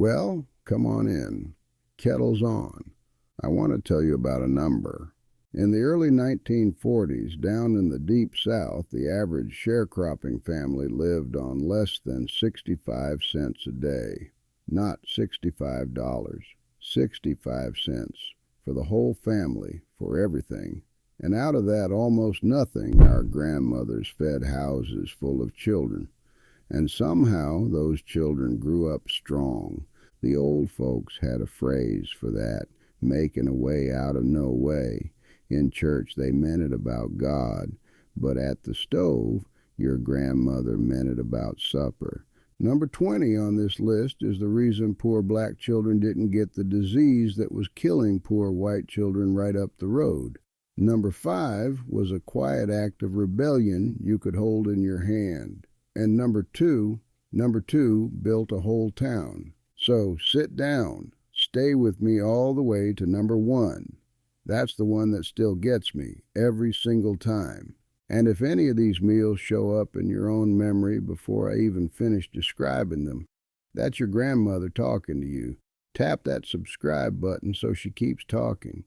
Well, come on in. Kettle's on. I want to tell you about a number. In the early 1940s, down in the deep South, the average sharecropping family lived on less than 65 cents a day. Not $65, 65 cents for the whole family, for everything. And out of that almost nothing, our grandmothers fed houses full of children. And somehow those children grew up strong. The old folks had a phrase for that, making a way out of no way. In church they meant it about God, but at the stove your grandmother meant it about supper. Number 20 on this list is the reason poor black children didn't get the disease that was killing poor white children right up the road. Number 5 was a quiet act of rebellion you could hold in your hand. And number two built a whole town. So sit down. Stay with me all the way to number 1. That's the one that still gets me every single time. And if any of these meals show up in your own memory before I even finish describing them, that's your grandmother talking to you. Tap that subscribe button so she keeps talking.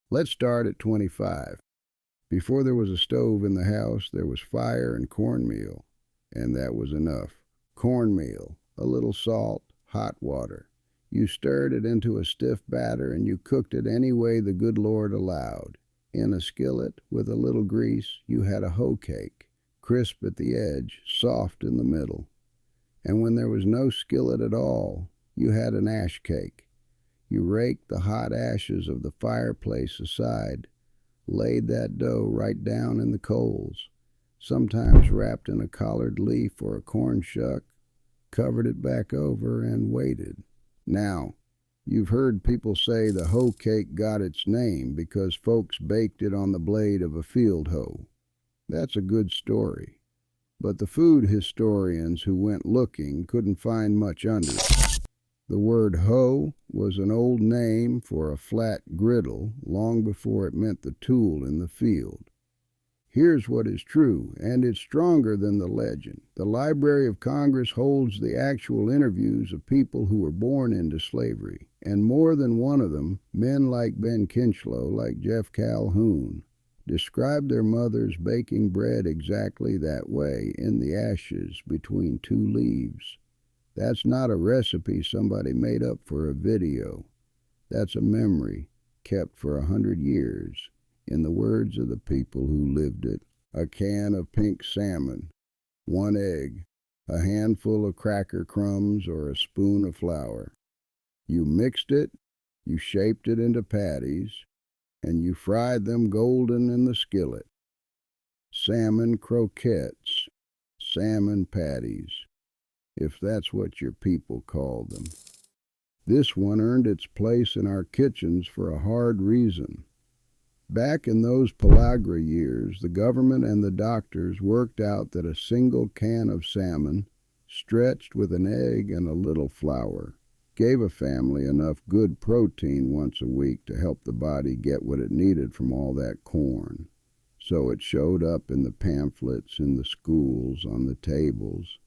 Let's start at 25. Before there was a stove in the house, there was fire and cornmeal. And that was enough. Cornmeal, a little salt, hot water. You stirred it into a stiff batter and you cooked it any way the good Lord allowed. In a skillet with a little grease, you had a hoe cake, crisp at the edge, soft in the middle. And when there was no skillet at all, you had an ash cake. You raked the hot ashes of the fireplace aside, laid that dough right down in the coals, sometimes wrapped in a collared leaf or a corn shuck, covered it back over, and waited. Now, you've heard people say the hoe cake got its name because folks baked it on the blade of a field hoe. That's a good story. But the food historians who went looking couldn't find much under it. The word hoe was an old name for a flat griddle long before it meant the tool in the field. Here's what is true, and it's stronger than the legend. The Library of Congress holds the actual interviews of people who were born into slavery, and more than one of them, men like Ben Kinchlow, like Jeff Calhoun, described their mothers baking bread exactly that way, in the ashes between two leaves. That's not a recipe somebody made up for a video. That's a memory kept for 100 years. In the words of the people who lived it, a can of pink salmon, 1 egg, a handful of cracker crumbs, or a spoon of flour. You mixed it, you shaped it into patties, and you fried them golden in the skillet. Salmon croquettes, salmon patties, if that's what your people called them. This one earned its place in our kitchens for a hard reason. Back in those pellagra years, the government and the doctors worked out that a single can of salmon, stretched with an egg and a little flour, gave a family enough good protein once a week to help the body get what it needed from all that corn. So it showed up in the pamphlets, in the schools, on the tables.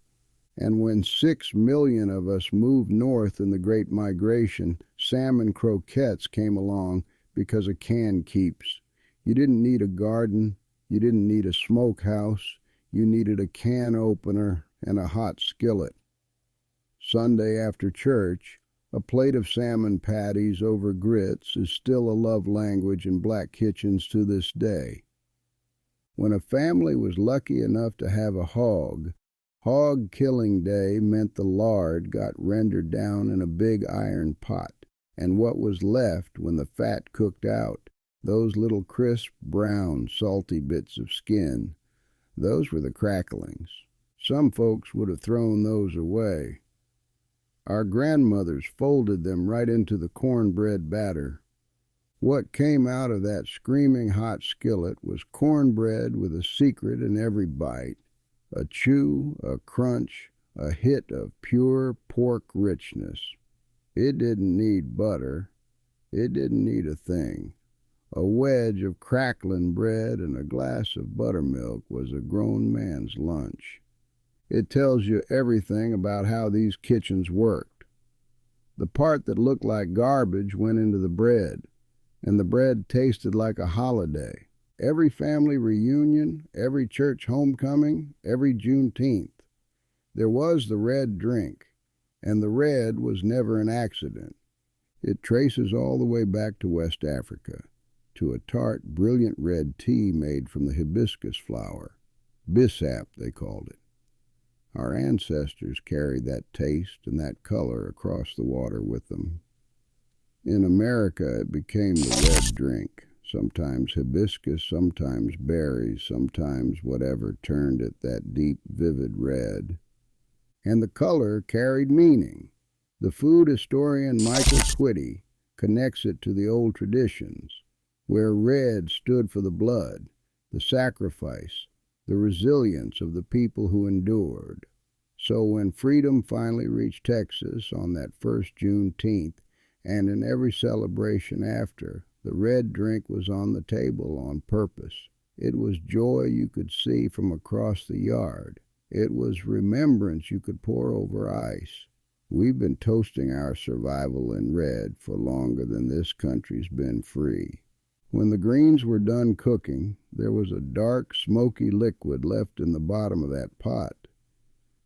And when 6 million of us moved north in the Great Migration, salmon croquettes came along because a can keeps. You didn't need a garden, you didn't need a smokehouse, you needed a can opener and a hot skillet. Sunday after church, a plate of salmon patties over grits is still a love language in black kitchens to this day. When a family was lucky enough to have a hog killing day meant the lard got rendered down in a big iron pot. And what was left when the fat cooked out, those little crisp, brown, salty bits of skin, those were the cracklings. Some folks would have thrown those away. Our grandmothers folded them right into the cornbread batter. What came out of that screaming hot skillet was cornbread with a secret in every bite, a chew, a crunch, a hit of pure pork richness. It didn't need butter. It didn't need a thing. A wedge of crackling bread and a glass of buttermilk was a grown man's lunch. It tells you everything about how these kitchens worked. The part that looked like garbage went into the bread, and the bread tasted like a holiday. Every family reunion, every church homecoming, every Juneteenth. There was the red drink, and the red was never an accident. It traces all the way back to West Africa, to a tart, brilliant red tea made from the hibiscus flower. Bissap, they called it. Our ancestors carried that taste and that color across the water with them. In America, it became the red drink, sometimes hibiscus, sometimes berries, sometimes whatever turned it that deep, vivid red. And the color carried meaning. The food historian Michael Twitty connects it to the old traditions, where red stood for the blood, the sacrifice, the resilience of the people who endured. So when freedom finally reached Texas on that first Juneteenth, and in every celebration after, the red drink was on the table on purpose. It was joy you could see from across the yard. It was remembrance you could pour over ice. We've been toasting our survival in red for longer than this country's been free. When the greens were done cooking, there was a dark, smoky liquid left in the bottom of that pot.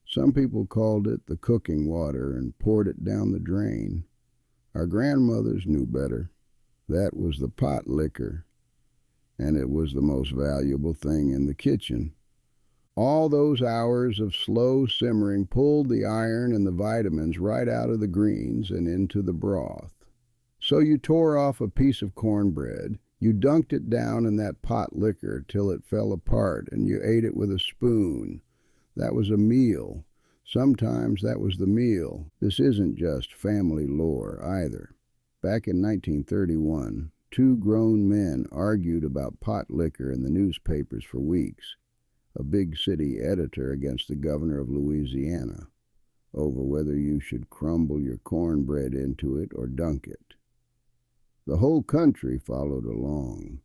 Some people called it the cooking water and poured it down the drain. Our grandmothers knew better. That was the pot liquor, and it was the most valuable thing in the kitchen. All those hours of slow simmering pulled the iron and the vitamins right out of the greens and into the broth. So you tore off a piece of cornbread, you dunked it down in that pot liquor till it fell apart, and you ate it with a spoon. That was a meal. Sometimes that was the meal. This isn't just family lore either. Back in 1931, two grown men argued about pot liquor in the newspapers for weeks. A big city editor against the governor of Louisiana, over whether you should crumble your cornbread into it or dunk it. The whole country followed along.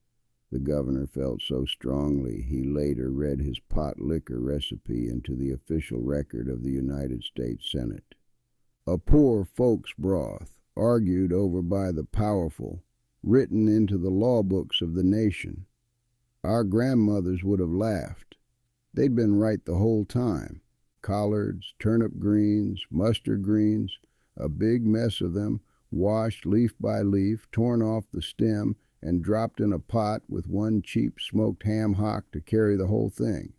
The governor felt so strongly he later read his pot liquor recipe into the official record of the United States Senate. A poor folks' broth, argued over by the powerful, written into the law books of the nation. Our grandmothers would have laughed. They'd been right the whole time. Collards, turnip greens, mustard greens, a big mess of them, washed leaf by leaf, torn off the stem, and dropped in a pot with one cheap smoked ham hock to carry the whole thing.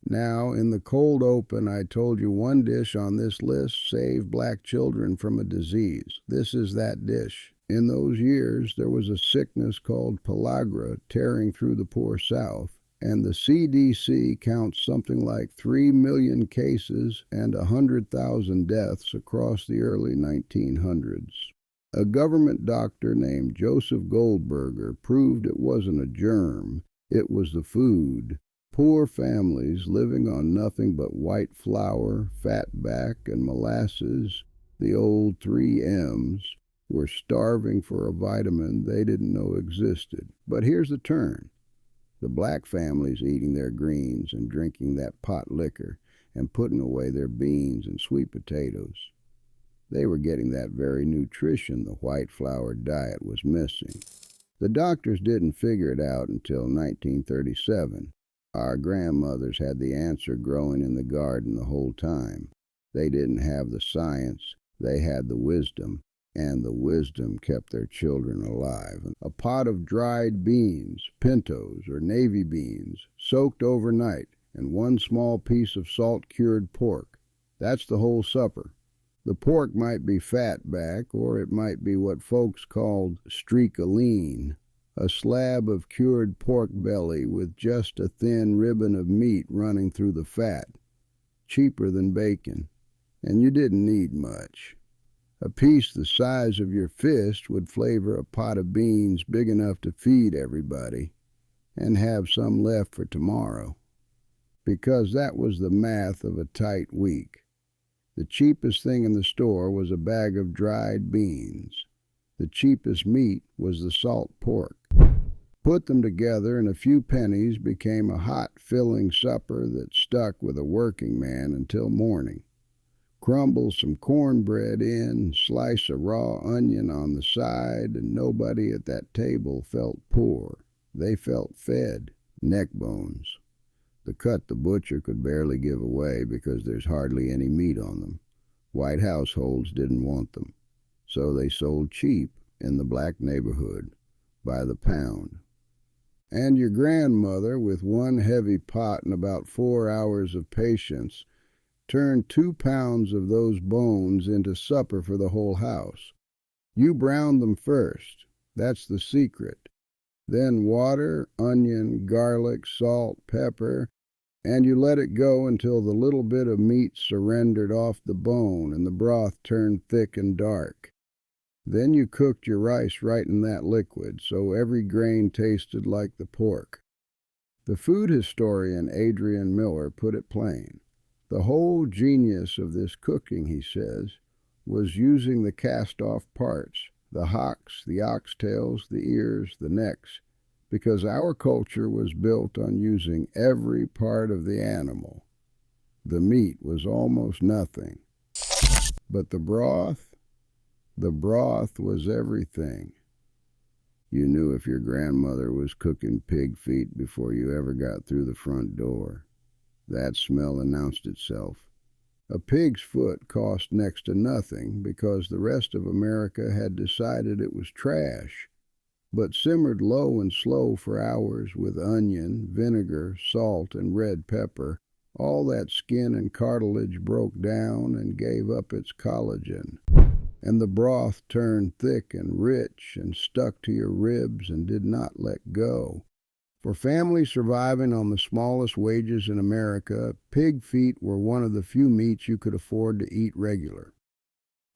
Now, in the cold open, I told you one dish on this list saved black children from a disease. This is that dish. In those years, there was a sickness called pellagra tearing through the poor South, and the CDC counts something like 3 million cases and 100,000 deaths across the early 1900s. A government doctor named Joseph Goldberger proved it wasn't a germ, it was the food. Poor families living on nothing but white flour, fatback, and molasses, the old 3 M's, were starving for a vitamin they didn't know existed. But here's the turn. The black families eating their greens and drinking that pot liquor and putting away their beans and sweet potatoes. They were getting that very nutrition the white flour diet was missing. The doctors didn't figure it out until 1937. Our grandmothers had the answer growing in the garden the whole time. They didn't have the science, they had the wisdom, and the wisdom kept their children alive. A pot of dried beans, pintos or navy beans, soaked overnight, and one small piece of salt-cured pork. That's the whole supper. The pork might be fatback, or it might be what folks called streak-a-lean, a slab of cured pork belly with just a thin ribbon of meat running through the fat, cheaper than bacon, and you didn't need much. A piece the size of your fist would flavor a pot of beans big enough to feed everybody, and have some left for tomorrow, because that was the math of a tight week. The cheapest thing in the store was a bag of dried beans. The cheapest meat was the salt pork. Put them together and a few pennies became a hot, filling supper that stuck with a working man until morning. Crumble some cornbread in, slice a raw onion on the side, and nobody at that table felt poor. They felt fed. Neck bones. The cut the butcher could barely give away because there's hardly any meat on them. White households didn't want them, so they sold cheap in the black neighborhood by the pound. And your grandmother, with one heavy pot and about 4 hours of patience, turned 2 pounds of those bones into supper for the whole house. You browned them first. That's the secret. Then water, onion, garlic, salt, pepper, and you let it go until the little bit of meat surrendered off the bone and the broth turned thick and dark. Then you cooked your rice right in that liquid, so every grain tasted like the pork. The food historian Adrian Miller put it plain. The whole genius of this cooking, he says, was using the cast-off parts, the hocks, the oxtails, the ears, the necks, because our culture was built on using every part of the animal. The meat was almost nothing. But the broth was everything. You knew if your grandmother was cooking pig feet before you ever got through the front door. That smell announced itself. A pig's foot cost next to nothing because the rest of America had decided it was trash, but simmered low and slow for hours with onion, vinegar, salt, and red pepper. All that skin and cartilage broke down and gave up its collagen, and the broth turned thick and rich and stuck to your ribs and did not let go. For families surviving on the smallest wages in America, pig feet were one of the few meats you could afford to eat regular.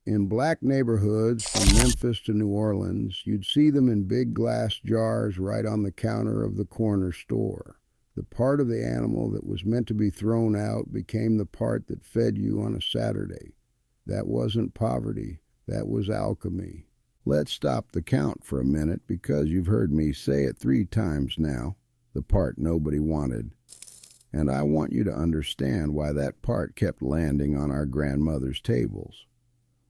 In black neighborhoods from Memphis to New Orleans, you'd see them in big glass jars right on the counter of the corner store. The part of the animal that was meant to be thrown out became the part that fed you on a Saturday. That wasn't poverty, that was alchemy. Let's stop the count for a minute because you've heard me say it 3 times now, the part nobody wanted. And I want you to understand why that part kept landing on our grandmothers' tables.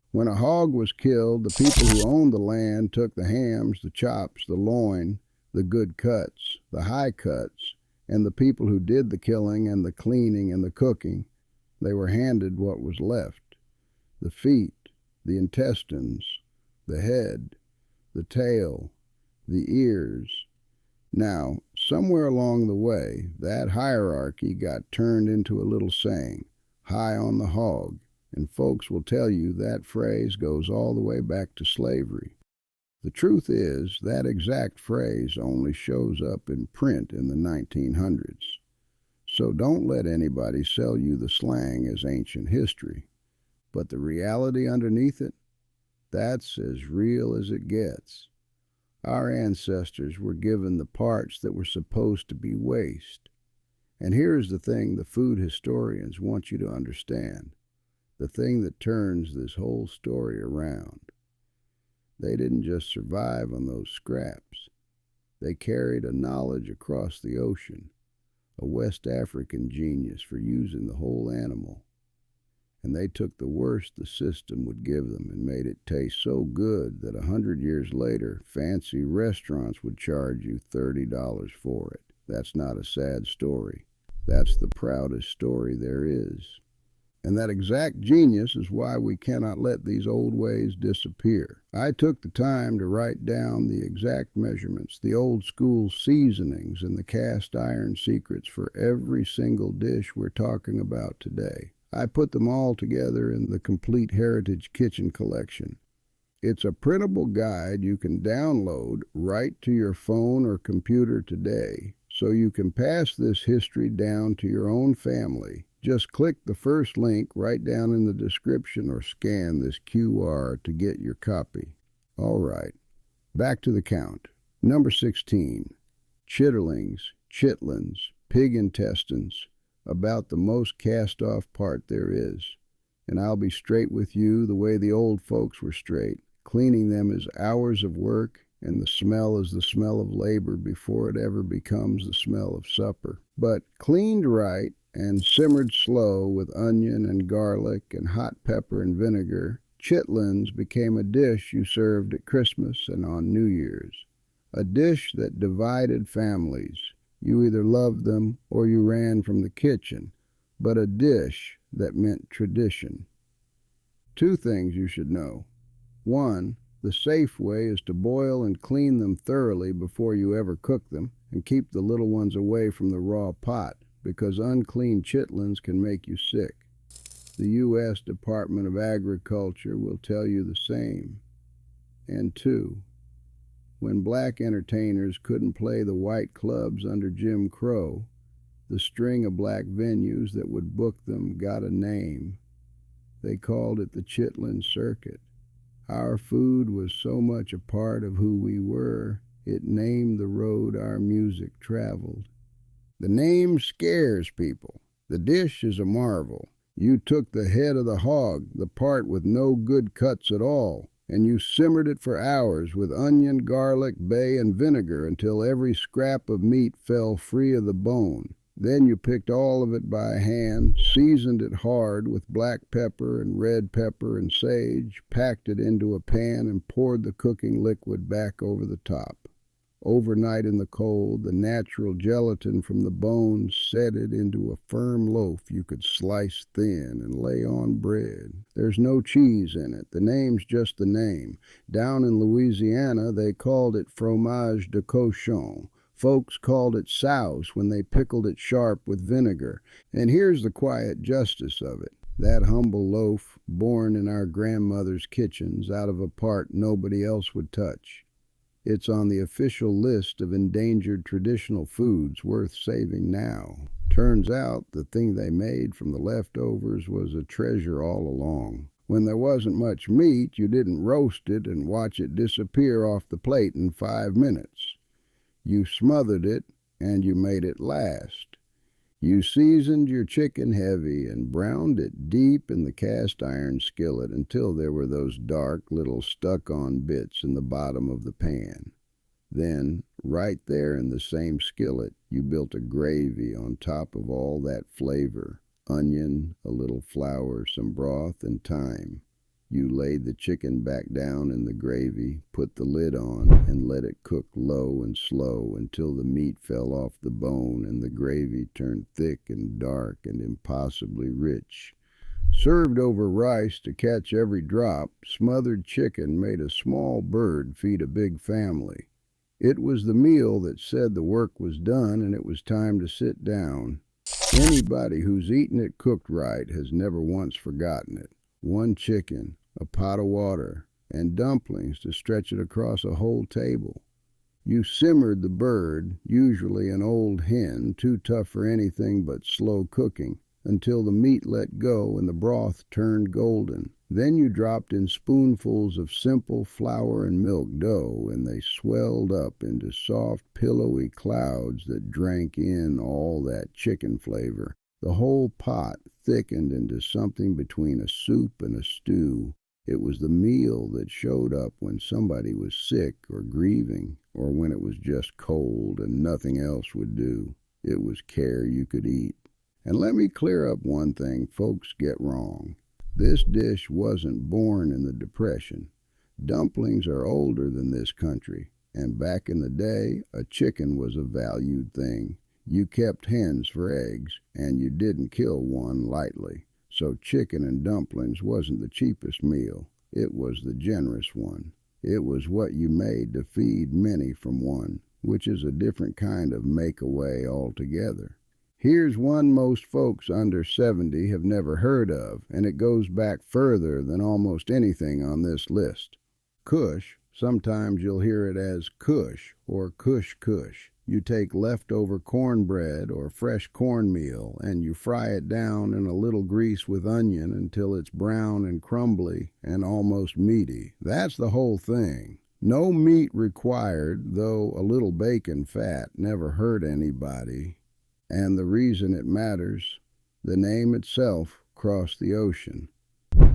When a hog was killed, the people who owned the land took the hams, the chops, the loin, the good cuts, the high cuts, and the people who did the killing and the cleaning and the cooking, they were handed what was left. The feet, the intestines, the head, the tail, the ears. Now, somewhere along the way, that hierarchy got turned into a little saying, high on the hog, and folks will tell you that phrase goes all the way back to slavery. The truth is, that exact phrase only shows up in print in the 1900s. So don't let anybody sell you the slang as ancient history. But the reality underneath it, that's as real as it gets. Our ancestors were given the parts that were supposed to be waste. And here's the thing the food historians want you to understand, the thing that turns this whole story around. They didn't just survive on those scraps. They carried a knowledge across the ocean, a West African genius for using the whole animal. And they took the worst the system would give them and made it taste so good that 100 years later, fancy restaurants would charge you $30 for it. That's not a sad story. That's the proudest story there is. And that exact genius is why we cannot let these old ways disappear. I took the time to write down the exact measurements, the old school seasonings, and the cast iron secrets for every single dish we're talking about today. I put them all together in the Complete Heritage Kitchen Collection. It's a printable guide you can download right to your phone or computer today, so you can pass this history down to your own family. Just click the first link right down in the description or scan this QR to get your copy. All right, back to the count. Number 16, chitterlings, chitlins, pig intestines, about the most cast-off part there is. And I'll be straight with you the way the old folks were straight. Cleaning them is hours of work, and the smell is the smell of labor before it ever becomes the smell of supper. But cleaned right, and simmered slow with onion and garlic and hot pepper and vinegar, chitlins became a dish you served at Christmas and on New Year's. A dish that divided families. You either loved them or you ran from the kitchen, but a dish that meant tradition. Two things you should know. One, the safe way is to boil and clean them thoroughly before you ever cook them, and keep the little ones away from the raw pot, because unclean chitlins can make you sick. The U.S. Department of Agriculture will tell you the same. And two, when black entertainers couldn't play the white clubs under Jim Crow, the string of black venues that would book them got a name. They called it the Chitlin Circuit. Our food was so much a part of who we were, it named the road our music traveled. The name scares people. The dish is a marvel. You took the head of the hog, the part with no good cuts at all, and you simmered it for hours with onion, garlic, bay, and vinegar until every scrap of meat fell free of the bone. Then you picked all of it by hand, seasoned it hard with black pepper and red pepper and sage, packed it into a pan, and poured the cooking liquid back over the top. Overnight in the cold, the natural gelatin from the bones set it into a firm loaf you could slice thin and lay on bread. There's no cheese in it. The name's just the name. Down in Louisiana, they called it fromage de cochon. Folks called it souse when they pickled it sharp with vinegar. And here's the quiet justice of it. That humble loaf, born in our grandmother's kitchens out of a part nobody else would touch. It's on the official list of endangered traditional foods worth saving now. Turns out the thing they made from the leftovers was a treasure all along. When there wasn't much meat, you didn't roast it and watch it disappear off the plate in 5 minutes. You smothered it and you made it last. You seasoned your chicken heavy and browned it deep in the cast iron skillet until there were those dark little stuck-on bits in the bottom of the pan. Then, right there in the same skillet, you built a gravy on top of all that flavor. Onion, a little flour, some broth, and thyme. You laid the chicken back down in the gravy, put the lid on, and let it cook low and slow until the meat fell off the bone and the gravy turned thick and dark and impossibly rich. Served over rice to catch every drop, smothered chicken made a small bird feed a big family. It was the meal that said the work was done and it was time to sit down. Anybody who's eaten it cooked right has never once forgotten it. 1 chicken, a pot of water, and dumplings to stretch it across a whole table. You simmered the bird, usually an old hen, too tough for anything but slow cooking, until the meat let go and the broth turned golden. Then you dropped in spoonfuls of simple flour and milk dough, and they swelled up into soft, pillowy clouds that drank in all that chicken flavor. The whole pot thickened into something between a soup and a stew. It was the meal that showed up when somebody was sick or grieving, or when it was just cold and nothing else would do. It was care you could eat. And let me clear up one thing folks get wrong. This dish wasn't born in the Depression. Dumplings are older than this country, and back in the day, a chicken was a valued thing. You kept hens for eggs, and you didn't kill one lightly. So chicken and dumplings wasn't the cheapest meal. It was the generous one. It was what you made to feed many from one, which is a different kind of make-away altogether. Here's one most folks under 70 have never heard of, and it goes back further than almost anything on this list. Kush, sometimes you'll hear it as kush or kush. You take leftover cornbread or fresh cornmeal and you fry it down in a little grease with onion until it's brown and crumbly and almost meaty. That's the whole thing. No meat required, though a little bacon fat never hurt anybody. And the reason it matters, the name itself crossed the ocean.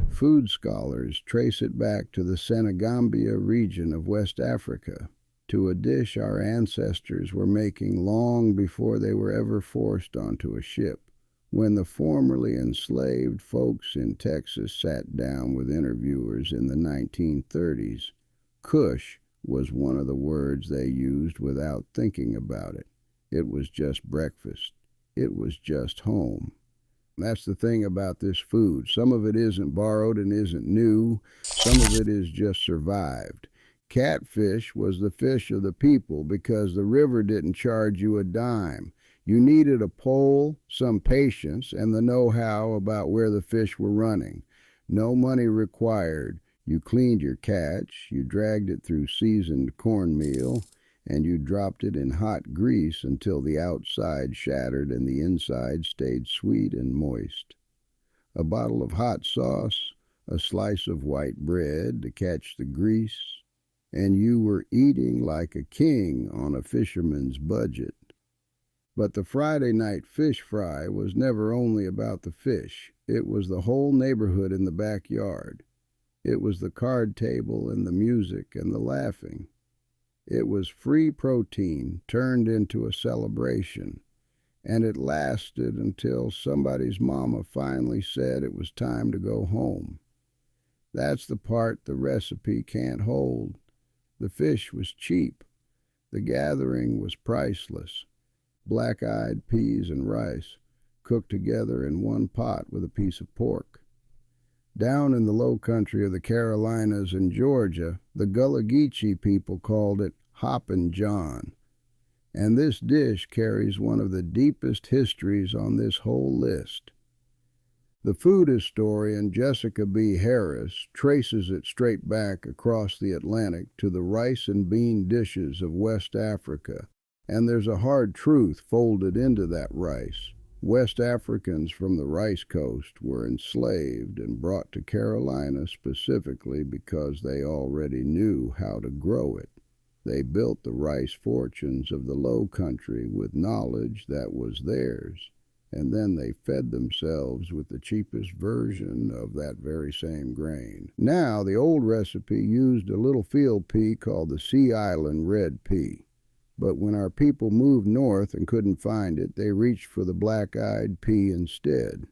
Food scholars trace it back to the Senegambia region of West Africa, to a dish our ancestors were making long before they were ever forced onto a ship. When the formerly enslaved folks in Texas sat down with interviewers in the 1930s, "cush" was one of the words they used without thinking about it. It was just breakfast. It was just home. That's the thing about this food. Some of it isn't borrowed and isn't new. Some of it is just survived. Catfish was the fish of the people because the river didn't charge you a dime. You needed a pole, some patience, and the know-how about where the fish were running. No money required. You cleaned your catch, you dragged it through seasoned cornmeal, and you dropped it in hot grease until the outside shattered and the inside stayed sweet and moist. A bottle of hot sauce, a slice of white bread to catch the grease, and you were eating like a king on a fisherman's budget. But the Friday night fish fry was never only about the fish. It was the whole neighborhood in the backyard. It was the card table and the music and the laughing. It was free protein turned into a celebration, and it lasted until somebody's mama finally said it was time to go home. That's the part the recipe can't hold. The fish was cheap. The gathering was priceless. Black-eyed peas and rice, cooked together in one pot with a piece of pork. Down in the low country of the Carolinas and Georgia, the Gullah Geechee people called it Hoppin' John. And this dish carries one of the deepest histories on this whole list. The food historian Jessica B. Harris traces it straight back across the Atlantic to the rice and bean dishes of West Africa, and there's a hard truth folded into that rice. West Africans from the Rice Coast were enslaved and brought to Carolina specifically because they already knew how to grow it. They built the rice fortunes of the Low Country with knowledge that was theirs, and then they fed themselves with the cheapest version of that very same grain. Now, the old recipe used a little field pea called the Sea Island red pea. But when our people moved north and couldn't find it, they reached for the black-eyed pea instead.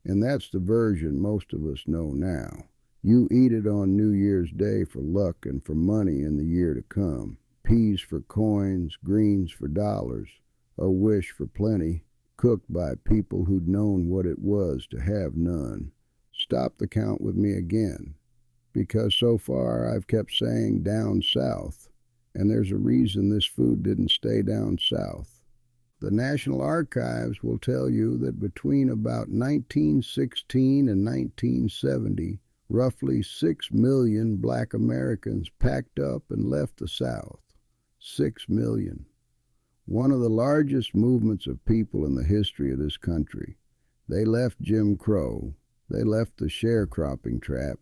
And that's the version most of us know now. You eat it on New Year's Day for luck and for money in the year to come. Peas for coins, greens for dollars, a wish for plenty, cooked by people who'd known what it was to have none. Stop the count with me again, because so far I've kept saying down south. And there's a reason this food didn't stay down south. The National Archives will tell you that between about 1916 and 1970, roughly 6 million black Americans packed up and left the South. 6 million. One of the largest movements of people in the history of this country. They left Jim Crow. They left the sharecropping trap.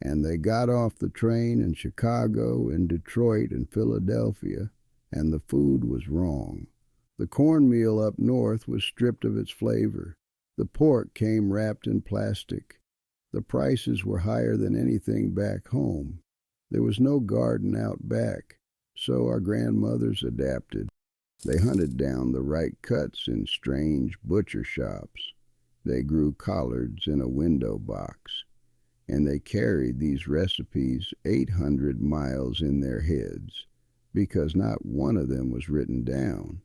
And they got off the train in Chicago, in Detroit, and Philadelphia, and the food was wrong. The cornmeal up north was stripped of its flavor. The pork came wrapped in plastic. The prices were higher than anything back home. There was no garden out back, so our grandmothers adapted. They hunted down the right cuts in strange butcher shops. They grew collards in a window box. And they carried these recipes 800 miles in their heads, because not one of them was written down.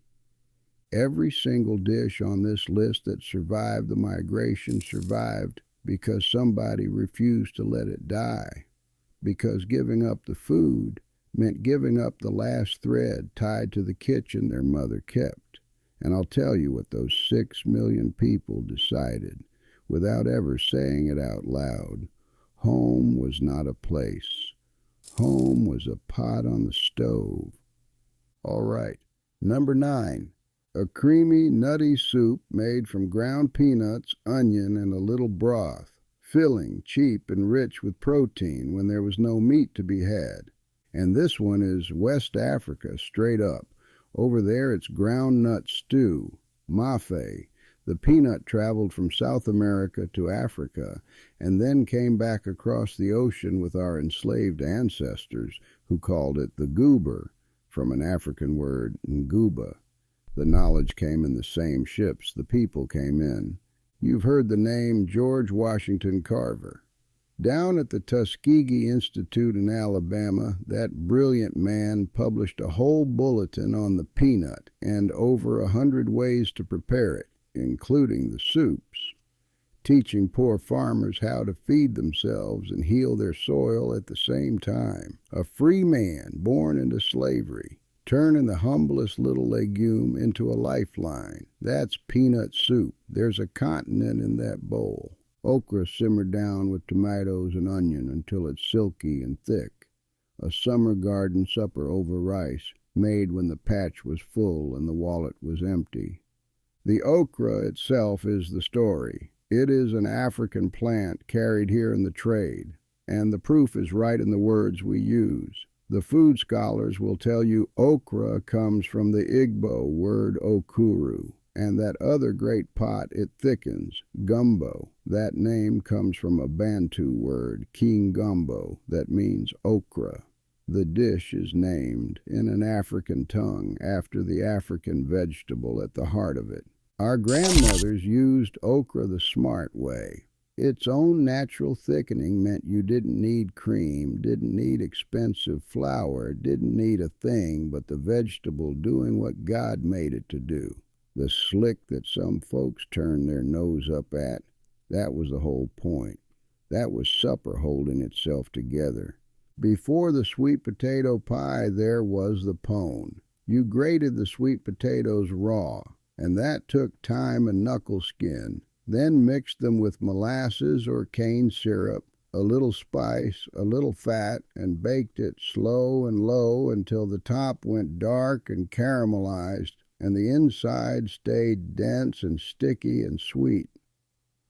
Every single dish on this list that survived the migration survived because somebody refused to let it die, because giving up the food meant giving up the last thread tied to the kitchen their mother kept. And I'll tell you what those 6 million people decided, without ever saying it out loud. Home was not a place. Home was a pot on the stove. All right, number 9. A creamy, nutty soup made from ground peanuts, onion, and a little broth. Filling, cheap, and rich with protein when there was no meat to be had. And this one is West Africa, straight up. Over there it's ground nut stew, mafe. The peanut traveled from South America to Africa and then came back across the ocean with our enslaved ancestors who called it the goober, from an African word, nguba. The knowledge came in the same ships the people came in. You've heard the name George Washington Carver. Down at the Tuskegee Institute in Alabama, that brilliant man published a whole bulletin on the peanut and over 100 ways to prepare it, including the soups, teaching poor farmers how to feed themselves and heal their soil at the same time. A free man born into slavery, turning the humblest little legume into a lifeline. That's peanut soup. There's a continent in that bowl. Okra simmered down with tomatoes and onion until it's silky and thick. A summer garden supper over rice, made when the patch was full and the wallet was empty. The okra itself is the story. It is an African plant carried here in the trade, and the proof is right in the words we use. The food scholars will tell you okra comes from the Igbo word okuru, and that other great pot it thickens, gumbo. That name comes from a Bantu word, kingumbo, that means okra. The dish is named, in an African tongue, after the African vegetable at the heart of it. Our grandmothers used okra the smart way. Its own natural thickening meant you didn't need cream, didn't need expensive flour, didn't need a thing but the vegetable doing what God made it to do. The slick that some folks turn their nose up at, that was the whole point. That was supper holding itself together. Before the sweet potato pie, there was the pone. You grated the sweet potatoes raw, and that took time and knuckle skin. Then mixed them with molasses or cane syrup, a little spice, a little fat, and baked it slow and low until the top went dark and caramelized, and the inside stayed dense and sticky and sweet.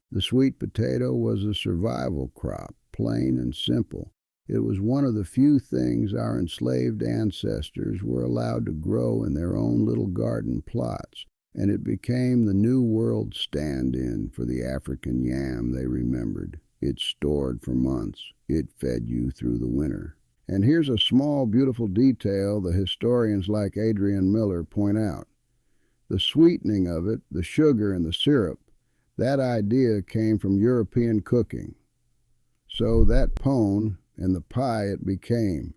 The sweet potato was a survival crop, plain and simple. It was one of the few things our enslaved ancestors were allowed to grow in their own little garden plots, and it became the New World stand-in for the African yam they remembered. It stored for months. It fed you through the winter. And here's a small, beautiful detail the historians like Adrian Miller point out. The sweetening of it, the sugar and the syrup, that idea came from European cooking. So that pone, and the pie it became,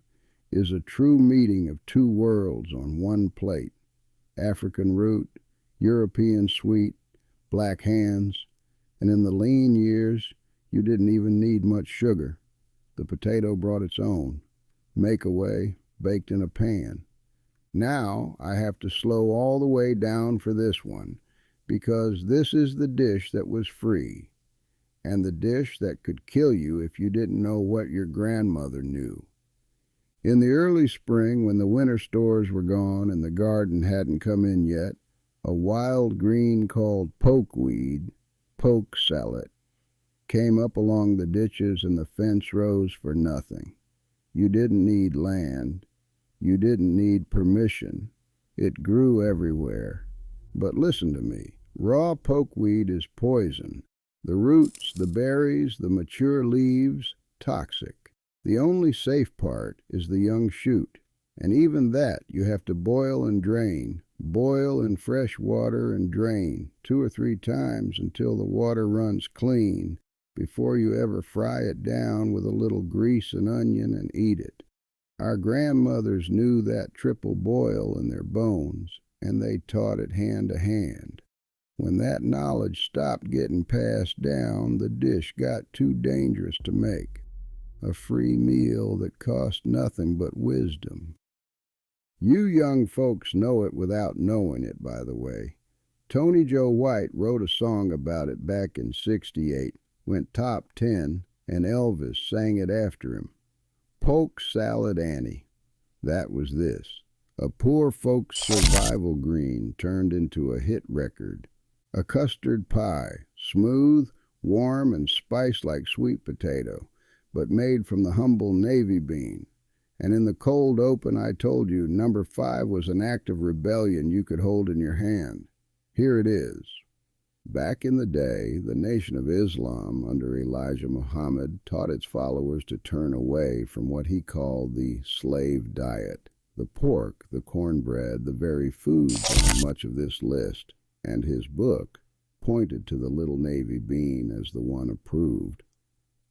is a true meeting of two worlds on one plate. African root, European sweet, black hands, and in the lean years, you didn't even need much sugar. The potato brought its own, make away, baked in a pan. Now I have to slow all the way down for this one, because this is the dish that was free, and the dish that could kill you if you didn't know what your grandmother knew. In the early spring, when the winter stores were gone and the garden hadn't come in yet, a wild green called pokeweed, poke salad, came up along the ditches and the fence rows for nothing. You didn't need land. You didn't need permission. It grew everywhere. But listen to me. Raw pokeweed is poison. The roots, the berries, the mature leaves, toxic. The only safe part is the young shoot. And even that you have to boil and drain. Boil in fresh water and drain 2 or 3 times until the water runs clean before you ever fry it down with a little grease and onion and eat it. Our grandmothers knew that triple boil in their bones, and they taught it hand to hand. When that knowledge stopped getting passed down, the dish got too dangerous to make. A free meal that cost nothing but wisdom. You young folks know it without knowing it, by the way. Tony Joe White wrote a song about it back in '68, went top 10, and Elvis sang it after him. Poke Salad Annie. That was this. A poor folks' survival green turned into a hit record. A custard pie, smooth, warm, and spiced like sweet potato, but made from the humble navy bean. And in the cold open, I told you, number 5 was an act of rebellion you could hold in your hand. Here it is. Back in the day, the Nation of Islam under Elijah Muhammad taught its followers to turn away from what he called the slave diet. The pork, the cornbread, the very foods on much of this list, and his book pointed to the little navy bean as the one approved.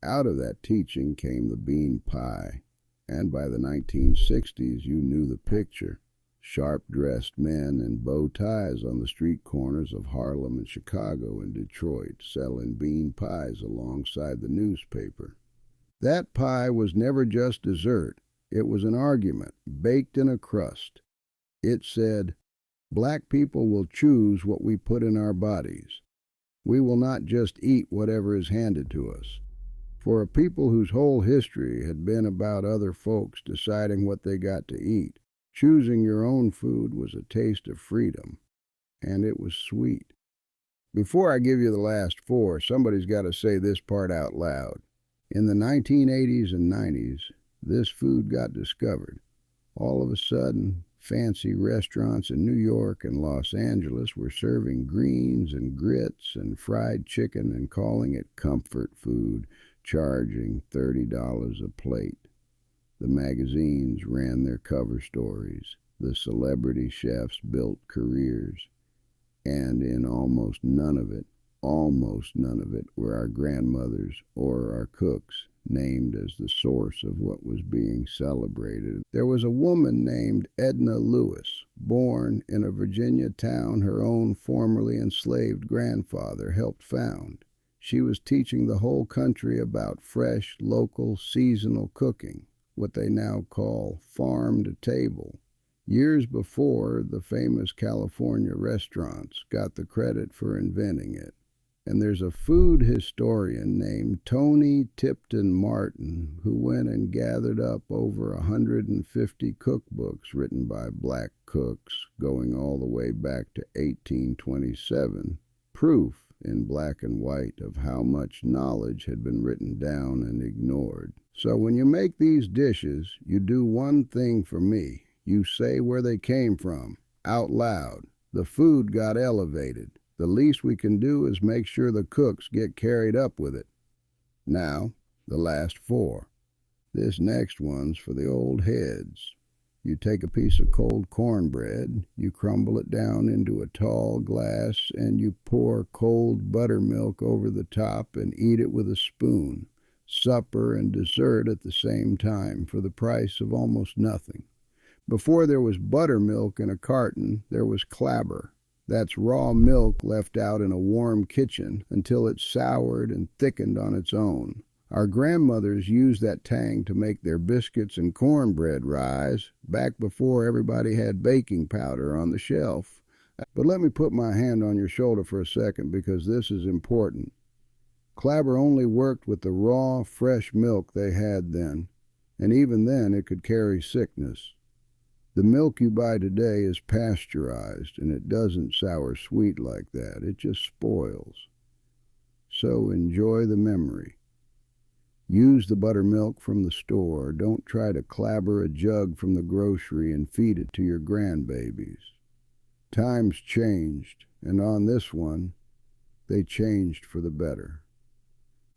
Out of that teaching came the bean pie, and by the 1960s you knew the picture. Sharp-dressed men in bow ties on the street corners of Harlem and Chicago and Detroit selling bean pies alongside the newspaper. That pie was never just dessert. It was an argument, baked in a crust. It said, "Black people will choose what we put in our bodies. We will not just eat whatever is handed to us." For a people whose whole history had been about other folks deciding what they got to eat, choosing your own food was a taste of freedom, and it was sweet. Before I give you the last four, somebody's got to say this part out loud. In the 1980s and 90s, this food got discovered. All of a sudden, fancy restaurants in New York and Los Angeles were serving greens and grits and fried chicken and calling it comfort food, charging $30 a plate. The magazines ran their cover stories. The celebrity chefs built careers. And in almost none of it, were our grandmothers or our cooks named as the source of what was being celebrated. There was a woman named Edna Lewis, born in a Virginia town her own formerly enslaved grandfather helped found. She was teaching the whole country about fresh, local, seasonal cooking, what they now call farm to table. Years before, the famous California restaurants got the credit for inventing it. And there's a food historian named Tony Tipton Martin who went and gathered up over 150 cookbooks written by black cooks going all the way back to 1827, proof in black and white of how much knowledge had been written down and ignored. So when you make these dishes, you do one thing for me. You say where they came from, out loud. The food got elevated. The least we can do is make sure the cooks get carried up with it. Now, the last four. This next one's for the old heads. You take a piece of cold cornbread, you crumble it down into a tall glass, and you pour cold buttermilk over the top and eat it with a spoon. Supper and dessert at the same time for the price of almost nothing. Before there was buttermilk in a carton, there was clabber. That's raw milk left out in a warm kitchen until it soured and thickened on its own. Our grandmothers used that tang to make their biscuits and cornbread rise back before everybody had baking powder on the shelf. But let me put my hand on your shoulder for a second because this is important. Clabber only worked with the raw, fresh milk they had then, and even then it could carry sickness. The milk you buy today is pasteurized, and it doesn't sour sweet like that. It just spoils. So enjoy the memory. Use the buttermilk from the store. Don't try to clabber a jug from the grocery and feed it to your grandbabies. Times changed, and on this one, they changed for the better.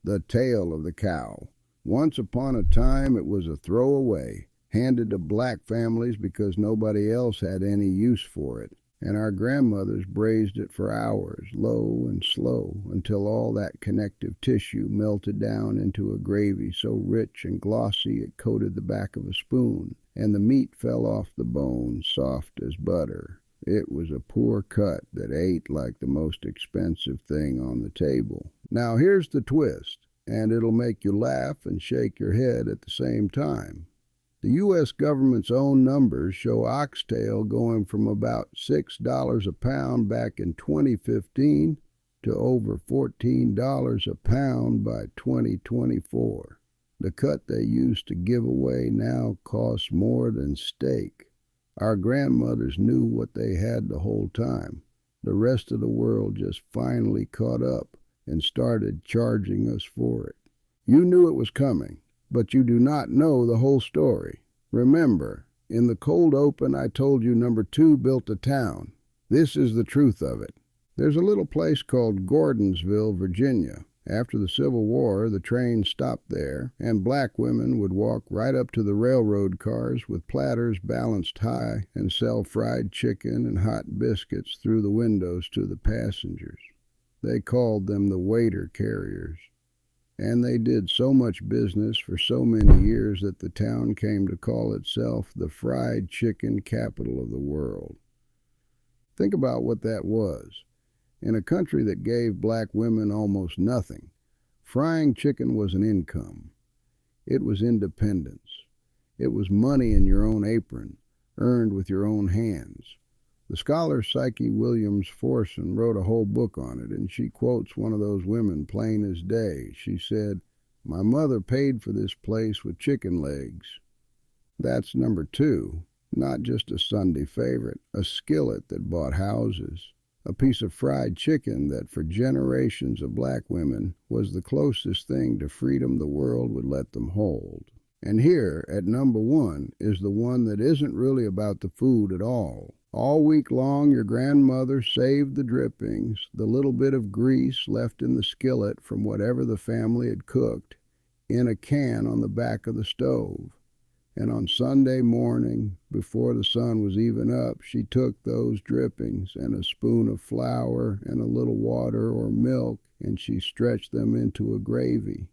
The tail of the cow. Once upon a time, it was a throwaway, handed to black families because nobody else had any use for it, and our grandmothers braised it for hours, low and slow, until all that connective tissue melted down into a gravy so rich and glossy it coated the back of a spoon, and the meat fell off the bone, soft as butter. It was a poor cut that ate like the most expensive thing on the table. Now here's the twist, and it'll make you laugh and shake your head at the same time. The U.S. government's own numbers show oxtail going from about $6 a pound back in 2015 to over $14 a pound by 2024. The cut they used to give away now costs more than steak. Our grandmothers knew what they had the whole time. The rest of the world just finally caught up and started charging us for it. You knew it was coming, but you do not know the whole story. Remember, in the cold open I told you number 2 built a town. This is the truth of it. There's a little place called Gordonsville, Virginia, After the Civil War, the train stopped there, and black women would walk right up to the railroad cars with platters balanced high and sell fried chicken and hot biscuits through the windows to the passengers. They called them the waiter carriers. And they did so much business for so many years that the town came to call itself the fried chicken capital of the world. Think about what that was. In a country that gave black women almost nothing, frying chicken was an income. It was independence. It was money in your own apron, earned with your own hands. The scholar Psyche Williams Forson wrote a whole book on it, and she quotes one of those women plain as day. She said, "My mother paid for this place with chicken legs." That's number two, not just a Sunday favorite, a skillet that bought houses, a piece of fried chicken that for generations of black women was the closest thing to freedom the world would let them hold. And here, at number one, is the one that isn't really about the food at all. All week long, your grandmother saved the drippings, the little bit of grease left in the skillet from whatever the family had cooked, in a can on the back of the stove. And on Sunday morning, before the sun was even up, she took those drippings and a spoon of flour and a little water or milk, and she stretched them into a gravy.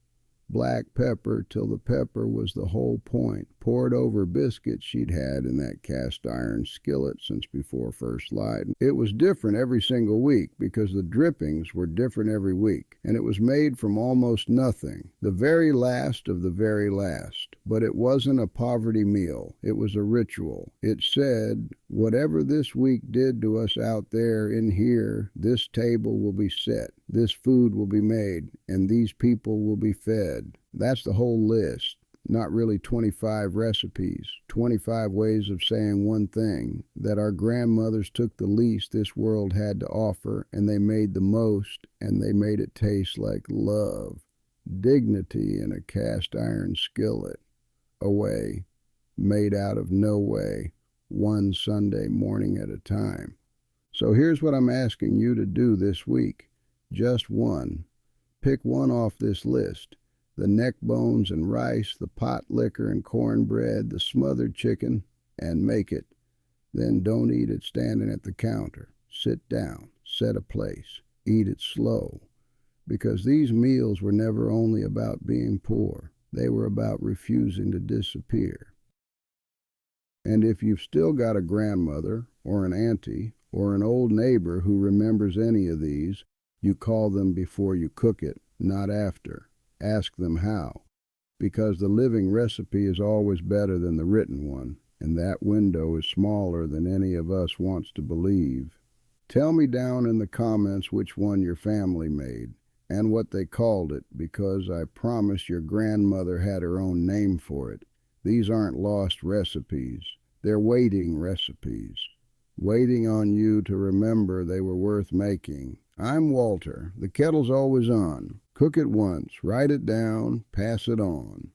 Black pepper till the pepper was the whole point, poured over biscuits she'd had in that cast iron skillet since before first light. It was different every single week because the drippings were different every week, and it was made from almost nothing, the very last of the very last. But it wasn't a poverty meal. It was a ritual. It said, whatever this week did to us out there, in here, this table will be set, this food will be made, and these people will be fed. That's the whole list. Not really 25 recipes, 25 ways of saying one thing, that our grandmothers took the least this world had to offer, and they made the most, and they made it taste like love, dignity in a cast iron skillet, a way, made out of no way, one Sunday morning at a time. So here's what I'm asking you to do this week. Just one. Pick one off this list. The neck bones and rice, the pot liquor and cornbread, the smothered chicken, and make it. Then don't eat it standing at the counter. Sit down, set a place, eat it slow. Because these meals were never only about being poor. They were about refusing to disappear. And if you've still got a grandmother, or an auntie, or an old neighbor who remembers any of these, you call them before you cook it, not after. Ask them how, because the living recipe is always better than the written one, and that window is smaller than any of us wants to believe. Tell me down in the comments which one your family made, and what they called it, because I promise your grandmother had her own name for it. These aren't lost recipes. They're waiting recipes, waiting on you to remember they were worth making. I'm Walter. The kettle's always on. Cook it once, write it down, pass it on.